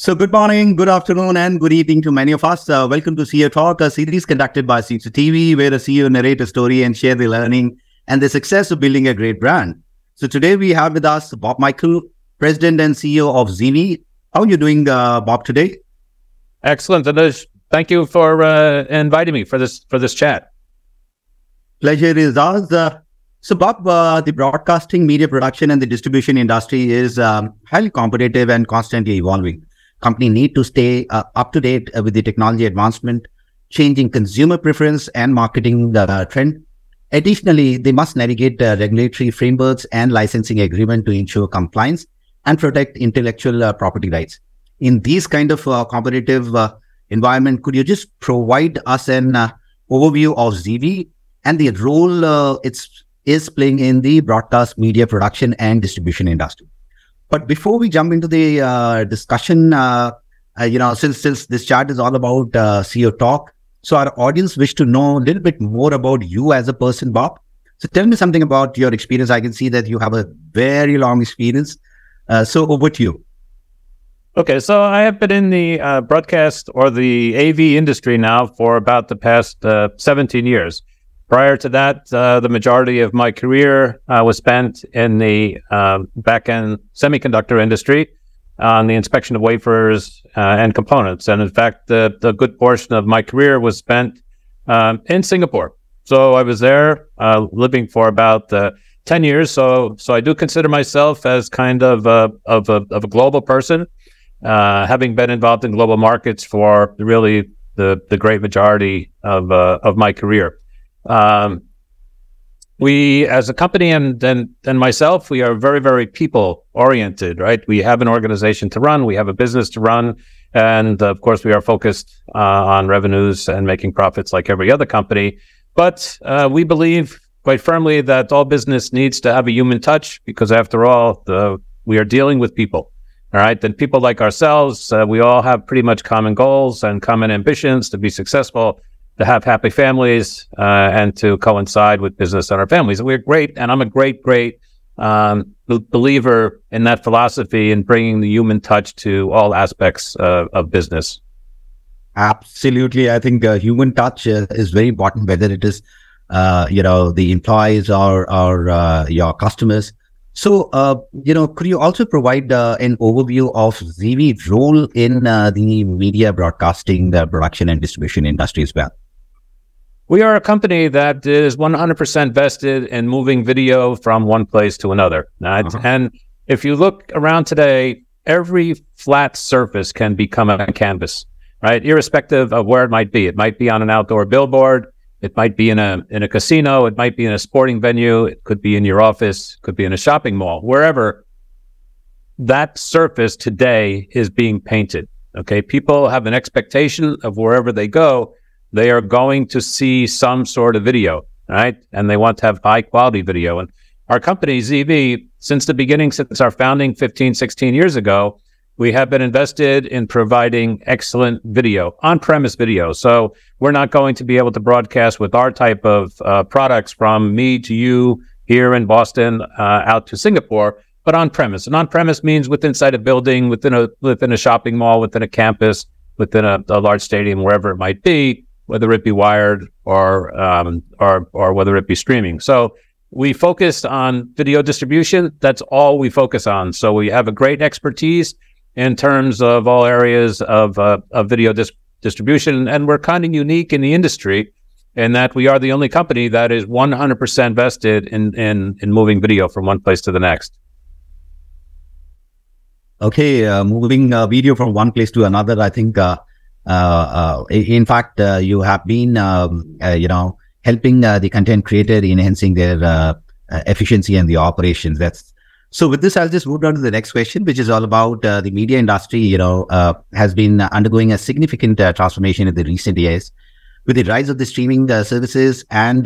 So good morning, good afternoon, and good evening to many of us. Welcome to CEO Talk, a series conducted by ZeeVee, where a CEO narrate a story and share the learning and the success of building a great brand. So today we have with us Bob Michael, President and CEO of ZeeVee. How are you doing, Bob, today? Excellent, Anuj. Thank you for inviting me for this chat. Pleasure is ours. So Bob, the broadcasting, media production, and the distribution industry is highly competitive and constantly evolving. Company need to stay up to date with the technology advancement, changing consumer preference and marketing trend. Additionally, they must navigate regulatory frameworks and licensing agreement to ensure compliance and protect intellectual property rights. In these kind of competitive environment, could you just provide us an overview of ZeeVee and the role it is playing in the broadcast media production and distribution industry? But before we jump into the discussion, since this chat is all about CEO Talk, so our audience wish to know a little bit more about you as a person, Bob. So tell me something about your experience. I can see that you have a very long experience. So over to you. Okay, so I have been in the broadcast or the AV industry now for about the past 17 years. Prior to that, the majority of my career was spent in the back-end semiconductor industry on the inspection of wafers and components. And in fact, the good portion of my career was spent in Singapore. So I was there living for about 10 years. So I do consider myself as kind of a global person, having been involved in global markets for really the great majority of my career. We, as a company and myself, we are very, very people oriented, right? We have an organization to run, we have a business to run, and of course we are focused on revenues and making profits like every other company. But we believe quite firmly that all business needs to have a human touch, because after all, we are dealing with people, all right? And people like ourselves, we all have pretty much common goals and common ambitions to be successful, to have happy families, and to coincide with business and our families. And we're great, and I'm a great believer in that philosophy and bringing the human touch to all aspects of business. Absolutely. I think human touch is very important, whether it is, the employees or your customers. So, could you also provide an overview of ZeeVee's role in the media broadcasting, the production and distribution industry as well? We are a company that is 100% vested in moving video from one place to another. And if you look around today, every flat surface can become a canvas, right? Irrespective of where it might be. It might be on an outdoor billboard. It might be in a casino. It might be in a sporting venue. It could be in your office. It could be in a shopping mall. Wherever that surface today is being painted, okay? People have an expectation of wherever they go, they are going to see some sort of video, right? And they want to have high quality video. And our company, ZeeVee, since the beginning, since our founding 15, 16 years ago, we have been invested in providing excellent video, on-premise video. So we're not going to be able to broadcast with our type of products from me to you here in Boston out to Singapore, but on-premise. And on-premise means inside a building, within a shopping mall, within a campus, within a large stadium, wherever it might be, whether it be wired or whether it be streaming. So we focused on video distribution. That's all we focus on. So we have a great expertise in terms of all areas of video distribution. And we're kind of unique in the industry in that we are the only company that is 100% vested in moving video from one place to the next. Okay, moving video from one place to another, I think, in fact, you have been, helping the content creator, enhancing their efficiency and the operations. So with this, I'll just move on to the next question, which is all about the media industry, has been undergoing a significant transformation in the recent years with the rise of the streaming services and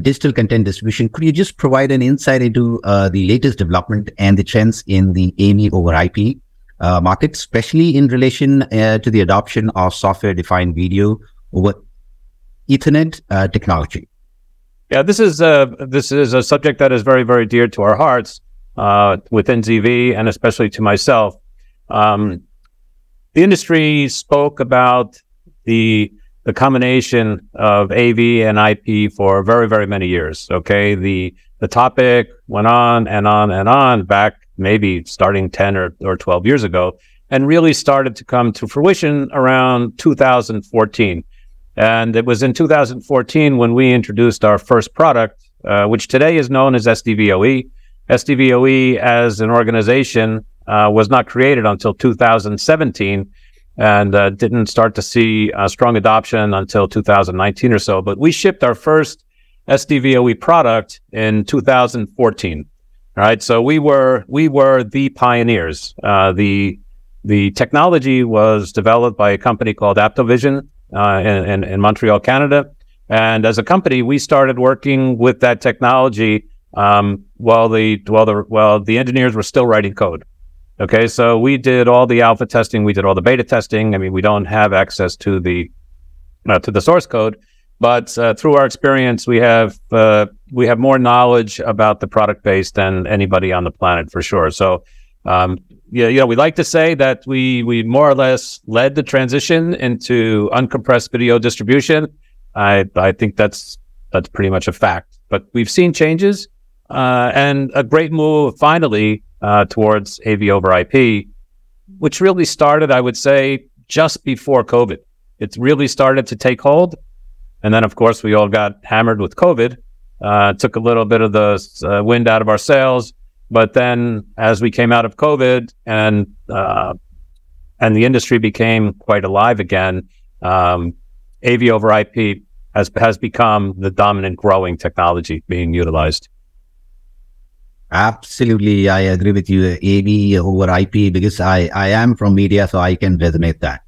digital content distribution. Could you just provide an insight into the latest development and the trends in the AV over IP market, especially in relation to the adoption of software-defined video over Ethernet technology? Yeah, this is a subject that is very, very dear to our hearts within ZeeVee, and especially to myself. the industry spoke about the combination of AV and IP for very, very many years. Okay, the topic went on and on and on back maybe starting 10 or 12 years ago, and really started to come to fruition around 2014. And it was in 2014 when we introduced our first product, which today is known as SDVoE. SDVoE as an organization was not created until 2017 and didn't start to see strong adoption until 2019 or so. But we shipped our first SDVoE product in 2014. All right, so we were the pioneers. The technology was developed by a company called Aptovision in Montreal, Canada. And as a company, we started working with that technology while the engineers were still writing code. Okay, so we did all the alpha testing, we did all the beta testing. I mean, we don't have access to the source code, but through our experience, we have more knowledge about the product base than anybody on the planet for sure. So, we like to say that we more or less led the transition into uncompressed video distribution. I think that's pretty much a fact. But we've seen changes and a great move finally towards AV over IP, which really started, I would say, just before COVID. It really started to take hold. And then, of course, we all got hammered with COVID. Took a little bit of the wind out of our sails. But then as we came out of COVID and the industry became quite alive again, AV over IP has become the dominant growing technology being utilized. Absolutely, I agree with you. AV over IP, because I am from media, so I can resonate that.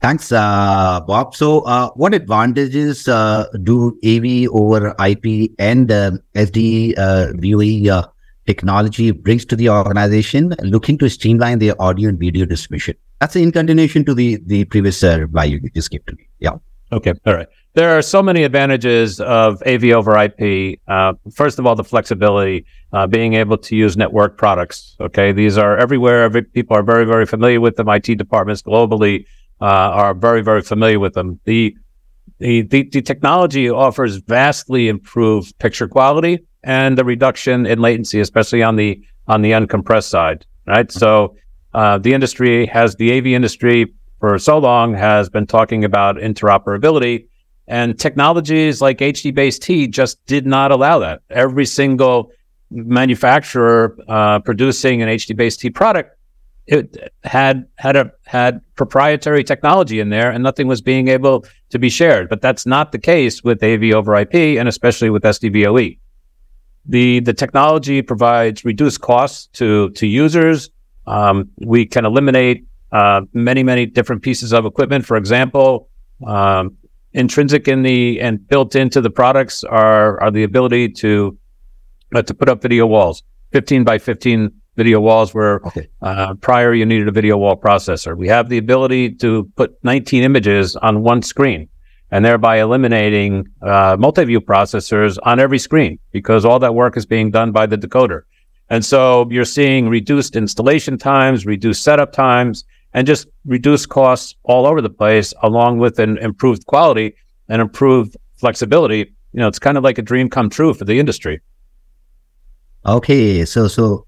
Thanks, Bob. So what advantages do AV over IP and SDVoE technology brings to the organization looking to streamline their audio and video distribution? That's in continuation to the previous reply you just gave to me. Yeah. Okay. All right. There are so many advantages of AV over IP. First of all, the flexibility, being able to use network products. Okay. These are everywhere. People are very, very familiar with them. IT departments globally are very, very familiar with them. The technology offers vastly improved picture quality and the reduction in latency, especially on the uncompressed side, right? So the AV industry for so long has been talking about interoperability, and technologies like HD-based T just did not allow that. Every single manufacturer producing an HD-based T product, it had proprietary technology in there, and nothing was being able to be shared. But that's not the case with AV over IP, and especially with SDVoE. The technology provides reduced costs to users. We can eliminate many different pieces of equipment. For example, intrinsic and built into the products are the ability to put up video walls, 15 by 15 video walls, where prior you needed a video wall processor. We have the ability to put 19 images on one screen, and thereby eliminating multi-view processors on every screen, because all that work is being done by the decoder. And so you're seeing reduced installation times, reduced setup times, and just reduced costs all over the place, along with an improved quality and improved flexibility. It's kind of like a dream come true for the industry. Okay, so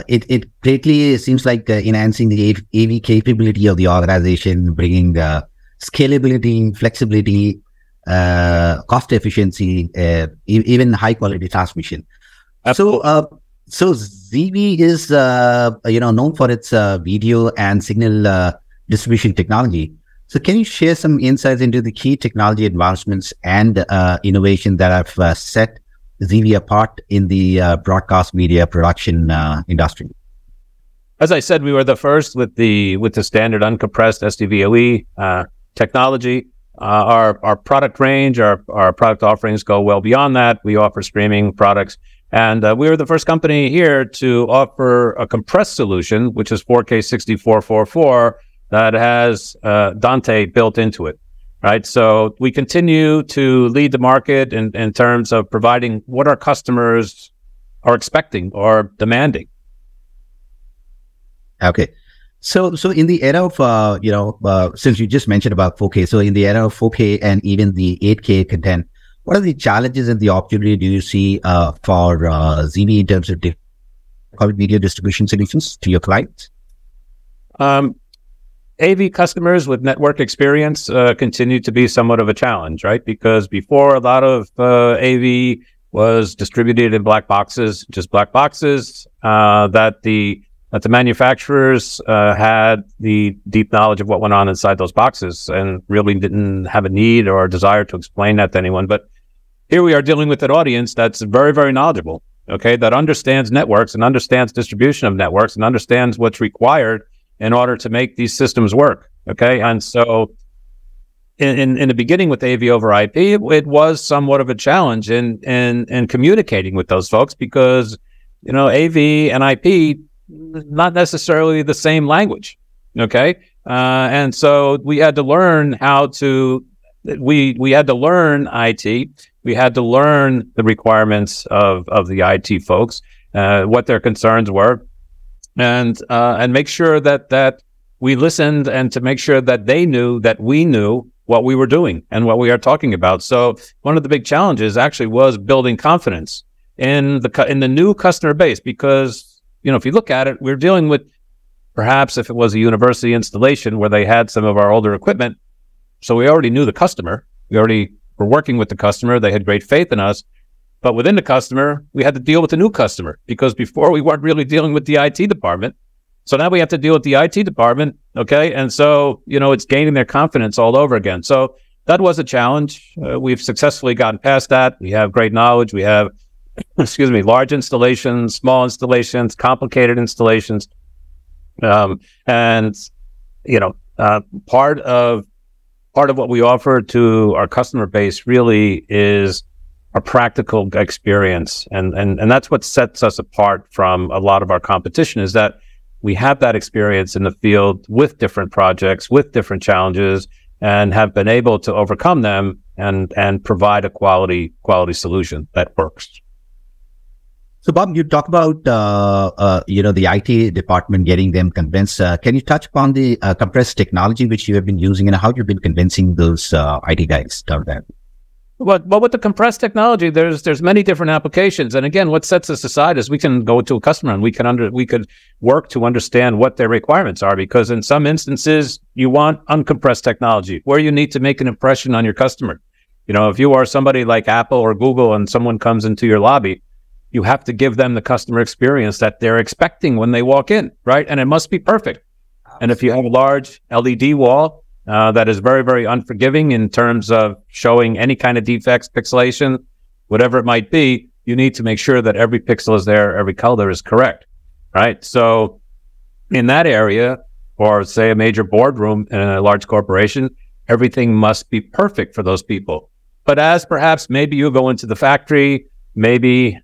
it greatly seems like enhancing the AV capability of the organization, bringing scalability, flexibility, cost efficiency, even high quality transmission. Absolutely. So ZeeVee is known for its video and signal distribution technology. So can you share some insights into the key technology advancements and innovation that have set ZeeVee apart in the broadcast media production industry? As I said, we were the first with the standard uncompressed SDVoE technology. Our product range, our product offerings go well beyond that. We offer streaming products, and we were the first company here to offer a compressed solution, which is 4K 6444, that has Dante built into it. Right, so we continue to lead the market in terms of providing what our customers are expecting or demanding. Okay, So in the era of, since you just mentioned about 4K, so in the era of 4K and even the 8K content, what are the challenges and the opportunity do you see for ZeeVee in terms of media distribution solutions to your clients? AV customers with network experience continue to be somewhat of a challenge, right? Because before, a lot of AV was distributed in black boxes, just black boxes that the manufacturers had the deep knowledge of what went on inside those boxes and really didn't have a need or a desire to explain that to anyone. But here we are dealing with an audience that's very, very knowledgeable, okay, that understands networks and understands distribution of networks and understands what's required in order to make these systems work, okay? And so in the beginning with AV over IP, it was somewhat of a challenge in communicating with those folks because, AV and IP, not necessarily the same language, okay? And so we had to learn we had to learn IT. We had to learn the requirements of the IT folks, what their concerns were, and make sure that we listened and to make sure that they knew that we knew what we were doing and what we are talking about. So one of the big challenges actually was building confidence in the new customer base, because, if you look at it, we're dealing with perhaps if it was a university installation where they had some of our older equipment. So we already knew the customer. We already were working with the customer. They had great faith in us. But within the customer, we had to deal with the new customer because before we weren't really dealing with the IT department. So now we have to deal with the IT department, okay? And so, it's gaining their confidence all over again. So that was a challenge. We've successfully gotten past that. We have great knowledge. We have, large installations, small installations, complicated installations. Part of what we offer to our customer base really is a practical experience. And that's what sets us apart from a lot of our competition, is that we have that experience in the field with different projects, with different challenges, and have been able to overcome them and provide a quality solution that works. So Bob, you talk about, the IT department, getting them convinced. Can you touch upon the compressed technology which you have been using and how you've been convincing those IT guys down there? Well, with the compressed technology, there's many different applications. And again, what sets us aside is we can go to a customer and we could work to understand what their requirements are, because in some instances, you want uncompressed technology where you need to make an impression on your customer. If you are somebody like Apple or Google and someone comes into your lobby, you have to give them the customer experience that they're expecting when they walk in, right? And it must be perfect. And if you have a large LED wall that is very, very unforgiving in terms of showing any kind of defects, pixelation, whatever it might be, you need to make sure that every pixel is there, every color is correct, right? So in that area, or say a major boardroom in a large corporation, everything must be perfect for those people. But as perhaps maybe you go into the factory, maybe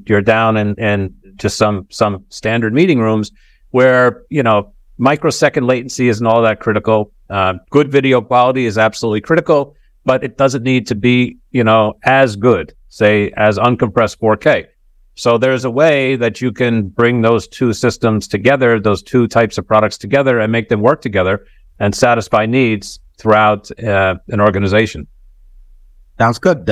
you're down in just some standard meeting rooms where, microsecond latency isn't all that critical. Good video quality is absolutely critical, but it doesn't need to be, as good, say, as uncompressed 4K. So there's a way that you can bring those two systems together, those two types of products together, and make them work together and satisfy needs throughout an organization. Sounds good.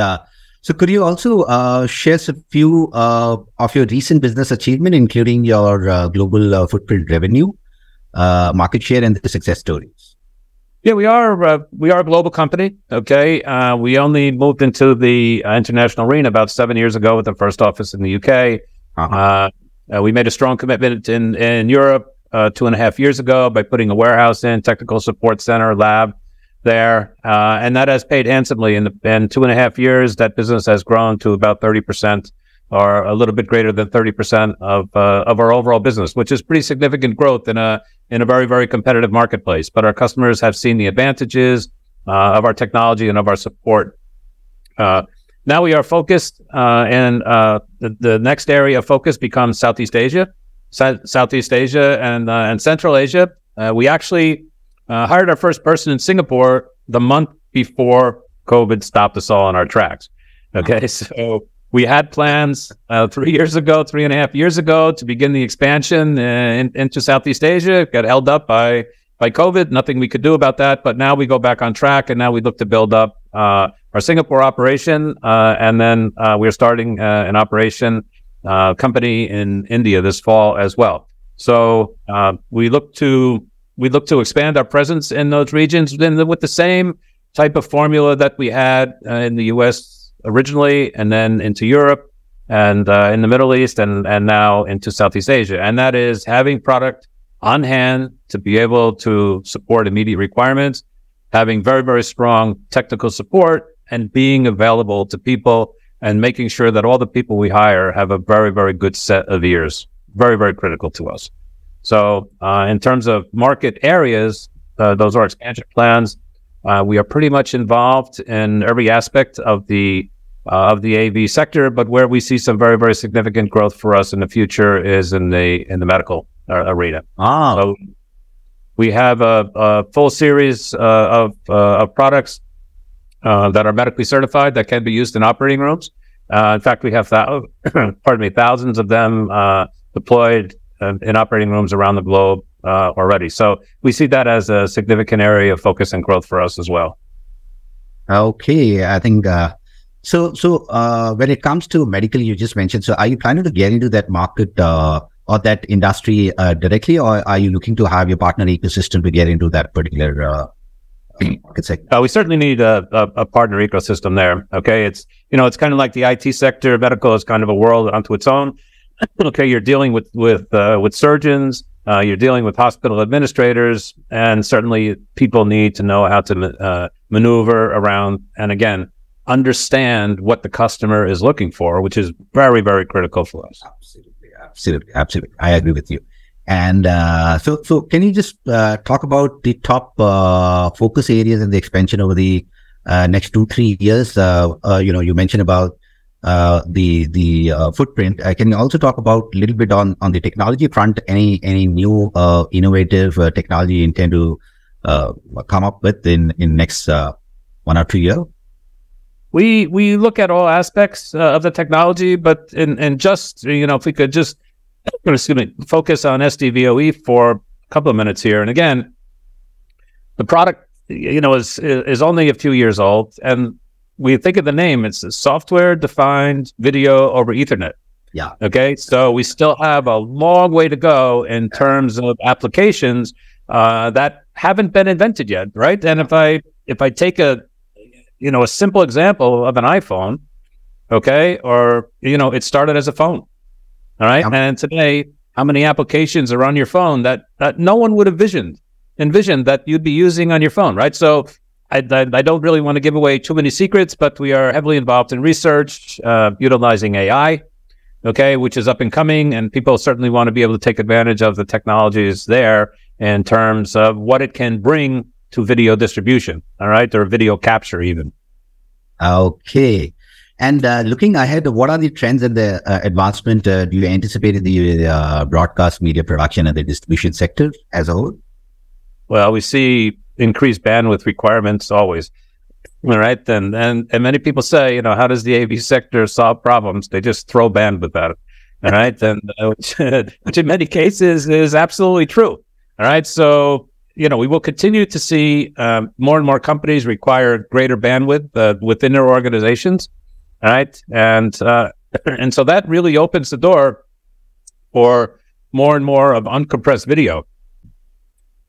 So could you also share a few of your recent business achievement, including your global footprint revenue, market share, and the success stories? Yeah, we are a global company. Okay, we only moved into the international arena about 7 years ago with the first office in the UK. We made a strong commitment in Europe 2.5 years ago by putting a warehouse in, technical support center, lab there, and that has paid handsomely. In 2.5 years, that business has grown to about 30%, or a little bit greater than 30% of our overall business, which is pretty significant growth in a very, very competitive marketplace. But our customers have seen the advantages of our technology and of our support. Now we are focused, and the next area of focus becomes Southeast Asia, and Central Asia. We actually hired our first person in Singapore the month before COVID stopped us all in our tracks. Okay, so We had plans 3 years ago, 3.5 years ago, to begin the expansion into Southeast Asia. It got held up by COVID. Nothing we could do about that. But now we go back on track, and now we look to build up our Singapore operation, and then we're starting an operation company in India this fall as well. So we look to expand our presence in those regions with the same type of formula that we had in the U.S. originally, and then into Europe, and in the Middle East, and now into Southeast Asia. And that is having product on hand to be able to support immediate requirements, having very, very strong technical support, and being available to people, and making sure that all the people we hire have a very, very good set of ears. Very, very critical to us. So in terms of market areas, those are expansion plans. We are pretty much involved in every aspect of the AV sector, but where we see some very, very significant growth for us in the future is in the medical arena. So we have a full series of products that are medically certified that can be used in operating rooms. In fact, we have thousands of them deployed in operating rooms around the globe already. So we see that as a significant area of focus and growth for us as well. Okay, I think so. When it comes to medical, you just mentioned. So, are you planning to get into that market or that industry directly, or are you looking to have your partner ecosystem to get into that particular market segment? We certainly need a partner ecosystem there. Okay, it's kind of like the IT sector. Medical is kind of a world unto its own. Okay, you're dealing with surgeons, you're dealing with hospital administrators, and certainly people need to know how to maneuver around, and again, understand what the customer is looking for, which is very, very critical for us. Absolutely. I agree with you. And so can you just talk about the top focus areas and the expansion over the next 2-3 years? You mentioned about the footprint. Can you also talk about a little bit on the technology front? Any new innovative technology you intend to come up with in next 1 or 2 years? We look at all aspects of the technology, but in just if we could just focus on SDVoE for a couple of minutes here. And again, the product is only a few years old, and we think of the name, it's a software-defined video over Ethernet. Yeah. Okay. So we still have a long way to go in terms of applications that haven't been invented yet, right? And if I take a simple example of an iPhone, okay, or it started as a phone, all right, and today, how many applications are on your phone that no one would have envisioned that you'd be using on your phone, right? So I don't really want to give away too many secrets, but we are heavily involved in research, utilizing AI, okay, which is up and coming, and people certainly want to be able to take advantage of the technologies there in terms of what it can bring to video distribution, all right, or video capture even. Okay. And looking ahead, what are the trends and the advancement do you anticipate in the broadcast media production and the distribution sector as a whole? Well, we see increased bandwidth requirements always, all right? And many people say, how does the AV sector solve problems? They just throw bandwidth at it, all right? And which in many cases is absolutely true, all right? So, we will continue to see more and more companies require greater bandwidth within their organizations, all right? And so that really opens the door for more and more of uncompressed video.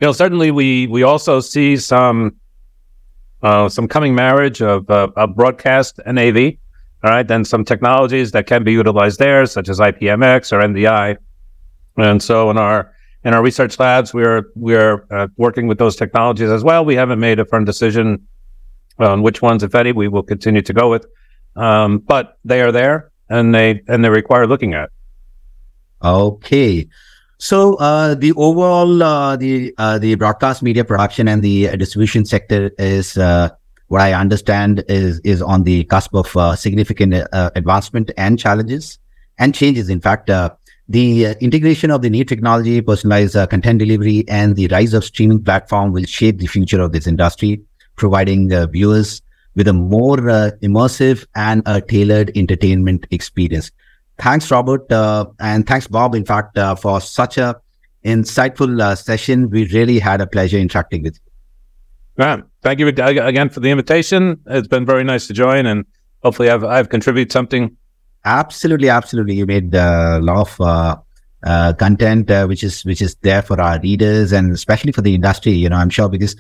Certainly we also see some coming marriage of broadcast and AV, all right, and some technologies that can be utilized there, such as IPMX or NDI. And so in our research labs, we're working with those technologies as well. We haven't made a firm decision on which ones, if any, we will continue to go with, but they are there, and they require looking at. Okay. So the overall the broadcast media production and the distribution sector is what I understand is on the cusp of significant advancement and challenges and changes. In fact, the integration of the new technology, personalized content delivery, and the rise of streaming platform will shape the future of this industry, providing viewers with a more immersive and a tailored entertainment experience. Thanks, Robert, and thanks, Bob, in fact, for such a insightful session. We really had a pleasure interacting with you. Thank you again for the invitation. It's been very nice to join, and hopefully I've contributed something. Absolutely, absolutely. You made a lot of content which is there for our readers and especially for the industry. You know, I'm sure because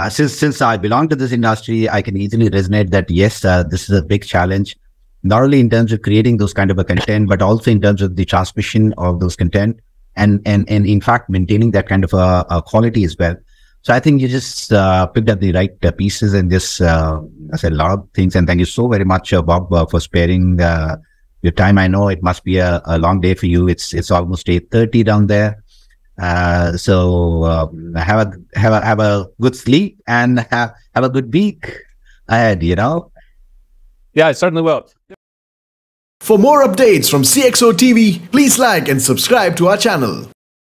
since I belong to this industry, I can easily resonate that yes, this is a big challenge, not only in terms of creating those kind of a content, but also in terms of the transmission of those content and in fact maintaining that kind of a quality as well. So I think you just picked up the right pieces and just said a lot of things. And thank you so very much, Bob, for sparing your time. I know it must be a long day for you. It's almost 8:30 down there. So have a good sleep and have a good week ahead. You know. Yeah, I certainly will. For more updates from CXO TV, please like and subscribe to our channel.